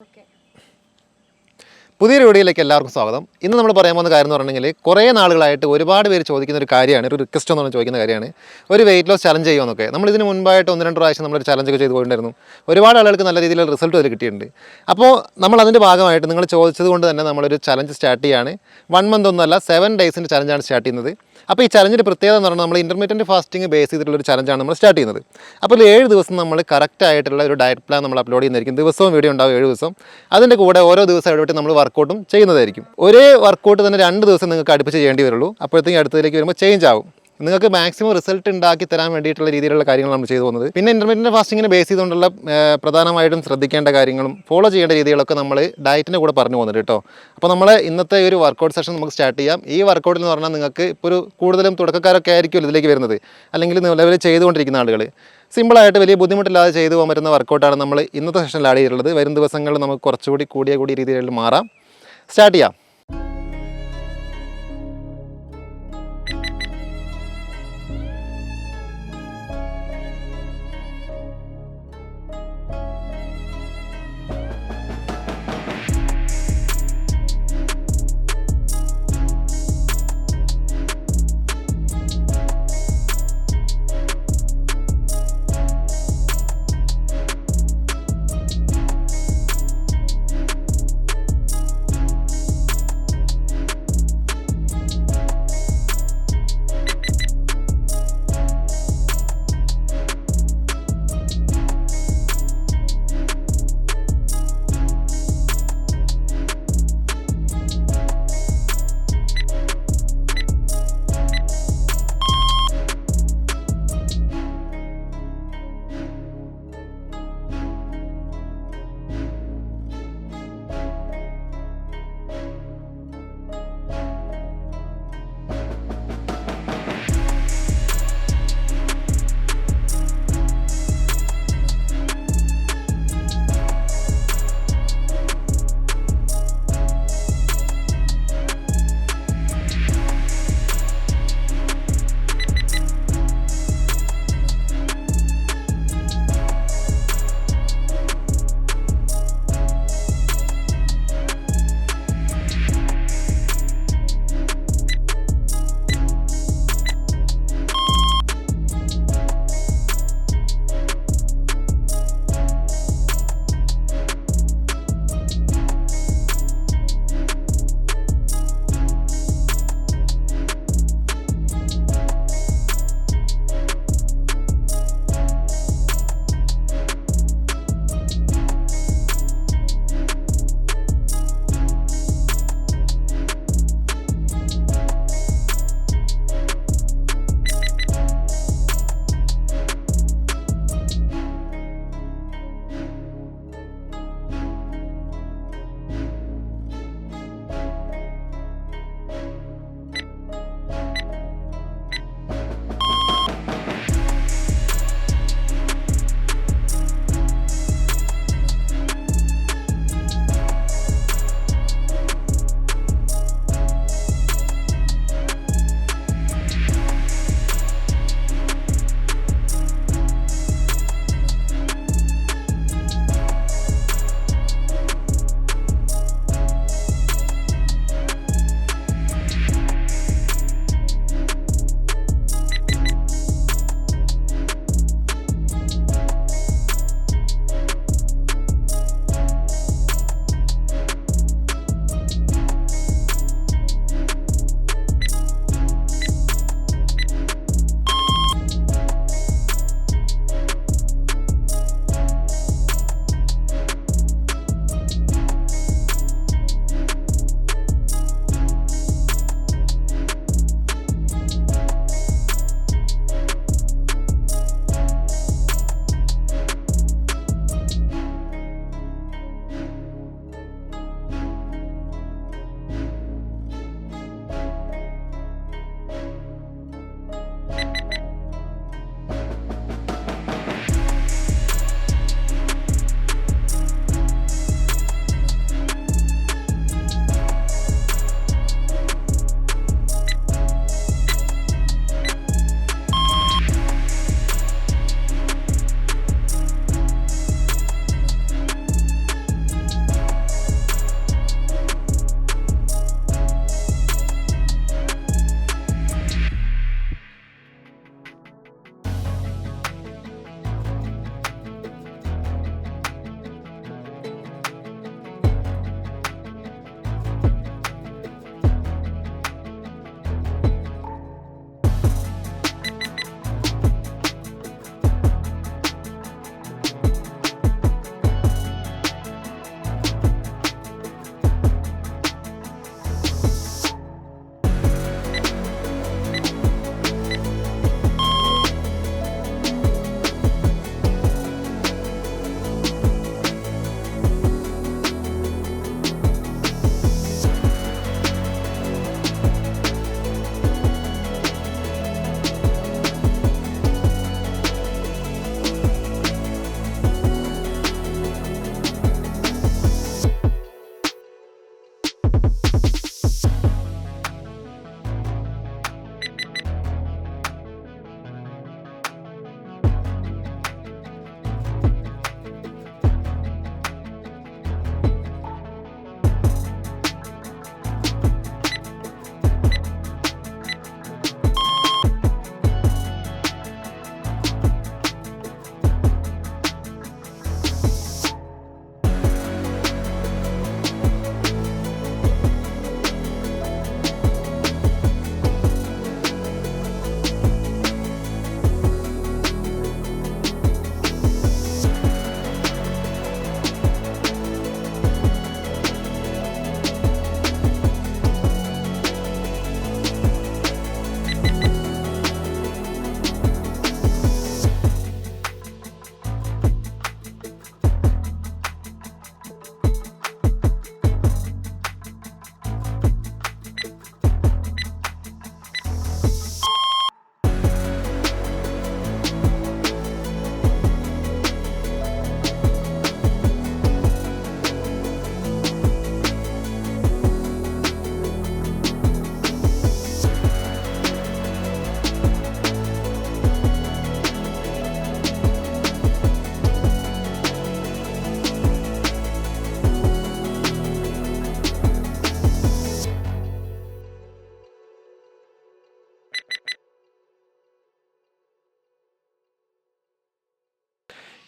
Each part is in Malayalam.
Okay. പുതിയൊരു വീഡിയോയിലേക്ക് എല്ലാവർക്കും സ്വാഗതം. ഇന്ന് നമ്മൾ പറയാൻ പോകുന്ന കാര്യം എന്ന് പറഞ്ഞിട്ടുണ്ടെങ്കിൽ കുറേ നാളുകളായിട്ട് ഒരുപാട് പേര് ചോദിക്കുന്ന ഒരു കാര്യമാണ്, ഒരു റിക്വസ്റ്റ് എന്ന് ചോദിക്കുന്ന കാര്യമാണ്, ഒരു വെയിറ്റ് ലോസ് ചലഞ്ച് ചെയ്യുമെന്നൊക്കെ. നമ്മൾ ഇതിന് മുൻപായിട്ട് 1-2 പ്രാവശ്യം നമ്മളൊരു ചലഞ്ചൊക്കെ ചെയ്ത് പോയിട്ടുണ്ടായിരുന്നു. ഒരുപാട് ആളുകൾക്ക് നല്ല രീതിയിലുള്ള റിസൾട്ട് അതിൽ കിട്ടിയിട്ടുണ്ട്. അപ്പോൾ നമ്മൾ അതിൻ്റെ ഭാഗമായിട്ട് നിങ്ങൾ ചോദിച്ചത് കൊണ്ട് തന്നെ നമ്മളൊരു ചലഞ്ച് സ്റ്റാർട്ട് ചെയ്യുകയാണ്. 1 മന്ത് ഒന്നുമല്ല, 7 ഡേയ്സിൻ്റെ ചലഞ്ചാണ് സ്റ്റാർട്ട് ചെയ്യുന്നത്. അപ്പോൾ ഈ ചലഞ്ചിൻ്റെ പ്രത്യേകത എന്ന് പറഞ്ഞാൽ നമ്മൾ ഇൻ്റർമീഡിയറ്റ് ഫാസ്റ്റിംഗ് ബേസ് ചെയ്തിട്ടുള്ള ഒരു ചലഞ്ചാണ് നമ്മൾ സ്റ്റാർട്ട് ചെയ്യുന്നത്. അപ്പോൾ 7 ദിവസം നമ്മൾ കറക്റ്റ് ആയിട്ടുള്ള ഒരു ഡയറ്റ് പ്ലാൻ നമ്മൾ അപ്ലോഡ് ചെയ്യുന്നതായിരിക്കും. ദിവസവും വീഡിയോ ഉണ്ടാവും 7 ദിവസം. അതിൻ്റെ കൂടെ ഓരോ ദിവസം ഇടവിട്ട് നമ്മൾ വർക്കൗട്ടും ചെയ്യുന്നതായിരിക്കും. ഒരേ വർക്കൗട്ട് തന്നെ 2 ദിവസം നിങ്ങൾക്ക് അടുപ്പിച്ച് ചെയ്യേണ്ടി വരുള്ളൂ. അപ്പോഴത്തേക്കും അടുത്തതിലേക്ക് വരുമ്പോൾ ചേഞ്ച് ആവും. നിങ്ങൾക്ക് മാക്സിമം റിസൾട്ട് ഉണ്ടാക്കി തരാൻ വേണ്ടിയിട്ടുള്ള രീതിയിലുള്ള കാര്യങ്ങൾ നമ്മൾ ചെയ്തു പോകുന്നത്. പിന്നെ ഇൻ്റർമീഡിയറ്റ് ഫാസ്റ്റിങ്ങിനെ ബേസ് ചെയ്തുകൊണ്ടുള്ള പ്രധാനമായിട്ടും ശ്രദ്ധിക്കേണ്ട കാര്യങ്ങളും ഫോളോ ചെയ്യേണ്ട രീതികളൊക്കെ നമ്മൾ ഡയറ്റിൻ്റെ കൂടെ പറഞ്ഞു പോകുന്നുണ്ട് കേട്ടോ. അപ്പോൾ നമ്മൾ ഇന്നത്തെ ഒരു വർക്കൗട്ട് സെഷൻ നമുക്ക് സ്റ്റാർട്ട് ചെയ്യാം. ഈ വർക്കൗട്ടിൽ എന്ന് പറഞ്ഞാൽ നിങ്ങൾക്ക് ഇപ്പോൾ ഒരു കൂടുതലും തുടക്കക്കാരൊക്കെ ആയിരിക്കും ഇതിലേക്ക് വരുന്നത്, അല്ലെങ്കിൽ നിലവിൽ ചെയ്തുകൊണ്ടിരിക്കുന്ന ആളുകൾ. സിമ്പിളായിട്ട് വലിയ ബുദ്ധിമുട്ടില്ലാതെ ചെയ്തു പോകാൻ പറ്റുന്ന വർക്കൗട്ടാണ് നമ്മൾ ഇന്നത്തെ സെഷനിൽ ആഡ് ചെയ്തിട്ടുള്ളത്. വരും ദിവസങ്ങളിൽ നമുക്ക് കുറച്ചുകൂടി കൂടിയ രീതിയിൽ മാറാം. സ്റ്റാർട്ട് ചെയ്യാം.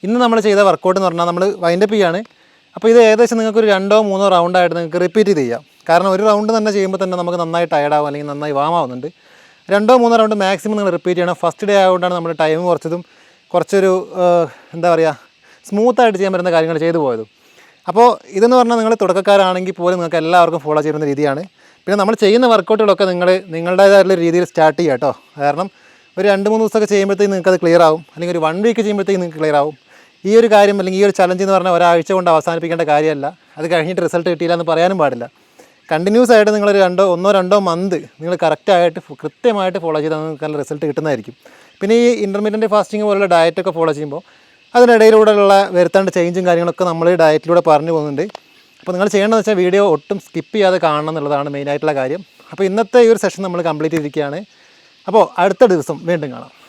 ഇന്ന് നമ്മൾ ചെയ്ത വർക്കൗട്ട് എന്ന് പറഞ്ഞാൽ നമ്മൾ വൈൻഡപ്പ് ചെയ്യാണ്. അപ്പോൾ ഇത് ഏകദേശം നിങ്ങൾക്കൊരു 2-3 റൗണ്ടായിട്ട് നിങ്ങൾക്ക് റിപ്പീറ്റ് ചെയ്യാം. കാരണം ഒരു റൗണ്ട് തന്നെ ചെയ്യുമ്പോൾ തന്നെ നമുക്ക് നന്നായി ടയർഡാവും, അല്ലെങ്കിൽ നന്നായി വാമാവുന്നുണ്ട്. 2-3 റൗണ്ട് മാക്സിമം നിങ്ങൾ റിപ്പീറ്റ് ചെയ്യണം. ഫസ്റ്റ് ഡേ ആയതുകൊണ്ടാണ് നമ്മൾ ടൈം കുറച്ചൊരു എന്താ പറയുക, സ്മൂത്തായിട്ട് ചെയ്യാൻ പറ്റുന്ന കാര്യങ്ങൾ ചെയ്തു പോയത്. അപ്പോൾ ഇതെന്ന് പറഞ്ഞാൽ നിങ്ങൾ തുടക്കക്കാരാണെങ്കിൽ പോലും നിങ്ങൾക്ക് എല്ലാവർക്കും ഫോളോ ചെയ്യുന്ന രീതിയാണ്. പിന്നെ നമ്മൾ ചെയ്യുന്ന വർക്കൗട്ടുകളൊക്കെ നിങ്ങളുടേതായിട്ടുള്ള രീതിയിൽ സ്റ്റാർട്ട് ചെയ്യുക കേട്ടോ. കാരണം ഒരു 2-3 ദിവസമൊക്കെ ചെയ്യുമ്പോഴത്തേക്ക് നിങ്ങൾക്കത് ക്ലിയർ ആവും, അല്ലെങ്കിൽ ഒരു 1 വീക്ക് ചെയ്യുമ്പോഴത്തേക്ക് നിങ്ങൾക്ക് ക്ലിയർ ആവും. ഈ ഒരു കാര്യം അല്ലെങ്കിൽ ഈ ഒരു ചലഞ്ച് എന്ന് പറഞ്ഞാൽ ഒരാഴ്ച കൊണ്ട് അവസാനിപ്പിക്കേണ്ട കാര്യമല്ല. അത് കഴിഞ്ഞിട്ട് റിസൾട്ട് കിട്ടിയില്ല എന്ന് പറയാനും പാടില്ല. കണ്ടിന്യൂസ് ആയിട്ട് നിങ്ങളൊരു 1-2 മന്ത് നിങ്ങൾ കറക്റ്റായിട്ട് കൃത്യമായിട്ട് ഫോളോ ചെയ്താൽ നിങ്ങൾക്ക് നല്ല റിസൾട്ട് കിട്ടുന്നതായിരിക്കും. പിന്നെ ഈ ഇൻ്റർമീഡിയറ്റ് ഫാസ്റ്റിംഗ് പോലുള്ള ഡയറ്റൊക്കെ ഫോളോ ചെയ്യുമ്പോൾ അതിനിടയിലൂടെയുള്ള വരുത്തേണ്ട ചേഞ്ചും കാര്യങ്ങളൊക്കെ നമ്മൾ ഈ ഡയറ്റിലൂടെ പറഞ്ഞു പോകുന്നുണ്ട്. അപ്പോൾ നിങ്ങൾ ചെയ്യേണ്ടതെന്ന് വെച്ചാൽ വീഡിയോ ഒട്ടും സ്കിപ്പ് ചെയ്യാതെ കാണണം എന്നുള്ളതാണ് മെയിനായിട്ടുള്ള കാര്യം. അപ്പോൾ ഇന്നത്തെ ഈ ഒരു സെഷൻ നമ്മൾ കംപ്ലീറ്റ് ചെയ്തിരിക്കുകയാണ്. അപ്പോൾ അടുത്ത ദിവസം വീണ്ടും കാണാം.